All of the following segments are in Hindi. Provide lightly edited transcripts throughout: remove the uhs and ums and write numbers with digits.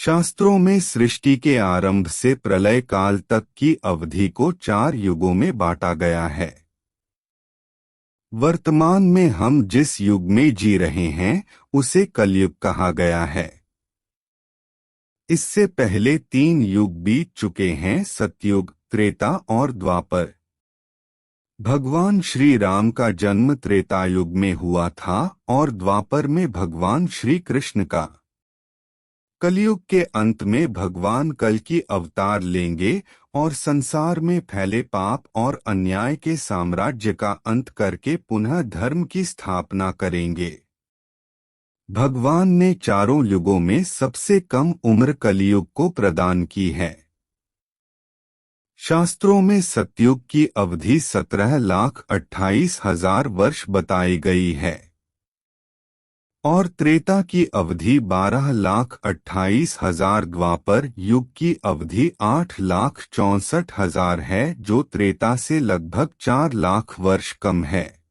शास्त्रों में सृष्टि के आरंभ से प्रलय काल तक की अवधि को 4 युगों में बांटा गया है। वर्तमान में हम जिस युग में जी रहे हैं उसे कलयुग कहा गया है। इससे पहले 3 युग बीत चुके हैं, सतयुग, त्रेता और द्वापर। भगवान श्री राम का जन्म त्रेता युग में हुआ था और द्वापर में भगवान श्री कृष्ण का। कलयुग के अंत में भगवान कल की अवतार लेंगे और संसार में फैले पाप और अन्याय के साम्राज्य का अंत करके पुनः धर्म की स्थापना करेंगे। भगवान ने चारों युगों में सबसे कम उम्र कलयुग को प्रदान की है। शास्त्रों में सतयुग की अवधि 17,28,000 वर्ष बताई गई है और त्रेता की अवधि 12,28,000, द्वापर युग की अवधि 8,64,000 है, जो त्रेता से लगभग 4 लाख वर्ष कम है।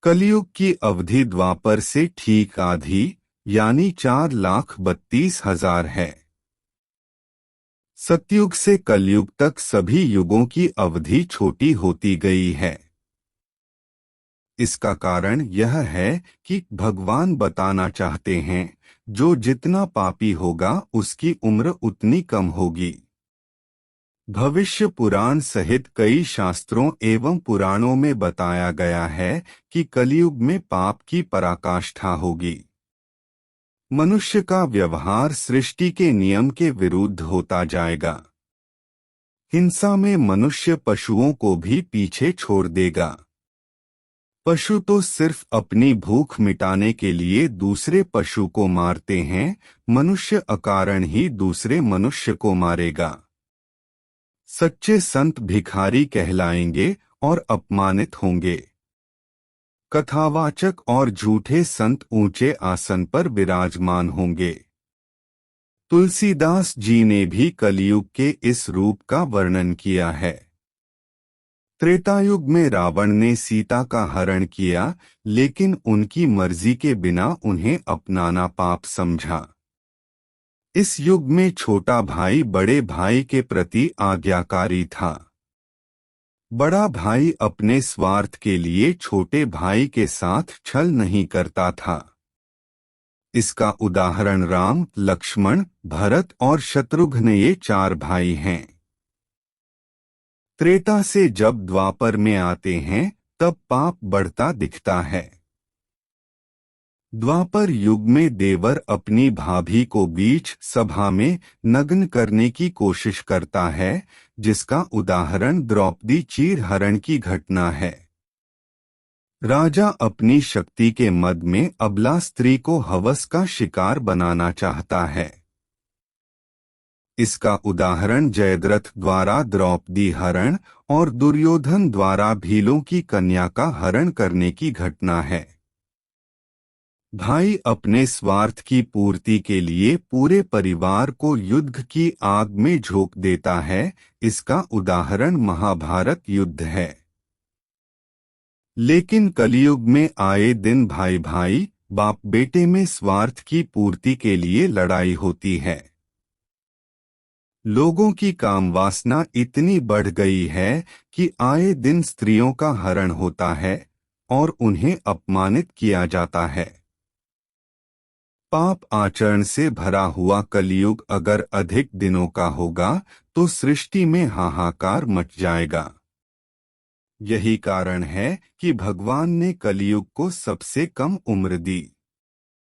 कलयुग की अवधि द्वापर से ठीक आधी यानी 4,32,000 है। सतयुग से कलयुग तक सभी युगों की अवधि छोटी होती गई है। इसका कारण यह है कि भगवान बताना चाहते हैं, जो जितना पापी होगा उसकी उम्र उतनी कम होगी। भविष्य पुराण सहित कई शास्त्रों एवं पुराणों में बताया गया है कि कलयुग में पाप की पराकाष्ठा होगी। मनुष्य का व्यवहार सृष्टि के नियम के विरुद्ध होता जाएगा। हिंसा में मनुष्य पशुओं को भी पीछे छोड़ देगा। पशु तो सिर्फ अपनी भूख मिटाने के लिए दूसरे पशु को मारते हैं, मनुष्य अकारण ही दूसरे मनुष्य को मारेगा। सच्चे संत भिखारी कहलाएंगे और अपमानित होंगे। कथावाचक और झूठे संत ऊंचे आसन पर विराजमान होंगे। तुलसीदास जी ने भी कलयुग के इस रूप का वर्णन किया है। त्रेतायुग में रावण ने सीता का हरण किया, लेकिन उनकी मर्जी के बिना उन्हें अपनाना पाप समझा। इस युग में छोटा भाई बड़े भाई के प्रति आज्ञाकारी था। बड़ा भाई अपने स्वार्थ के लिए छोटे भाई के साथ छल नहीं करता था। इसका उदाहरण राम, लक्ष्मण, भरत और शत्रुघ्न, ये 4 भाई हैं। त्रेता से जब द्वापर में आते हैं तब पाप बढ़ता दिखता है। द्वापर युग में देवर अपनी भाभी को बीच सभा में नग्न करने की कोशिश करता है, जिसका उदाहरण द्रौपदी चीरहरण की घटना है। राजा अपनी शक्ति के मद में अबला स्त्री को हवस का शिकार बनाना चाहता है। इसका उदाहरण जयद्रथ द्वारा द्रौपदी हरण और दुर्योधन द्वारा भीलों की कन्या का हरण करने की घटना है। भाई अपने स्वार्थ की पूर्ति के लिए पूरे परिवार को युद्ध की आग में झोंक देता है। इसका उदाहरण महाभारत युद्ध है। लेकिन कलयुग में आए दिन भाई भाई, बाप बेटे में स्वार्थ की पूर्ति के लिए लड़ाई होती है। लोगों की काम वासना इतनी बढ़ गई है कि आए दिन स्त्रियों का हरण होता है और उन्हें अपमानित किया जाता है। पाप आचरण से भरा हुआ कलयुग अगर अधिक दिनों का होगा तो सृष्टि में हाहाकार मच जाएगा। यही कारण है कि भगवान ने कलयुग को सबसे कम उम्र दी।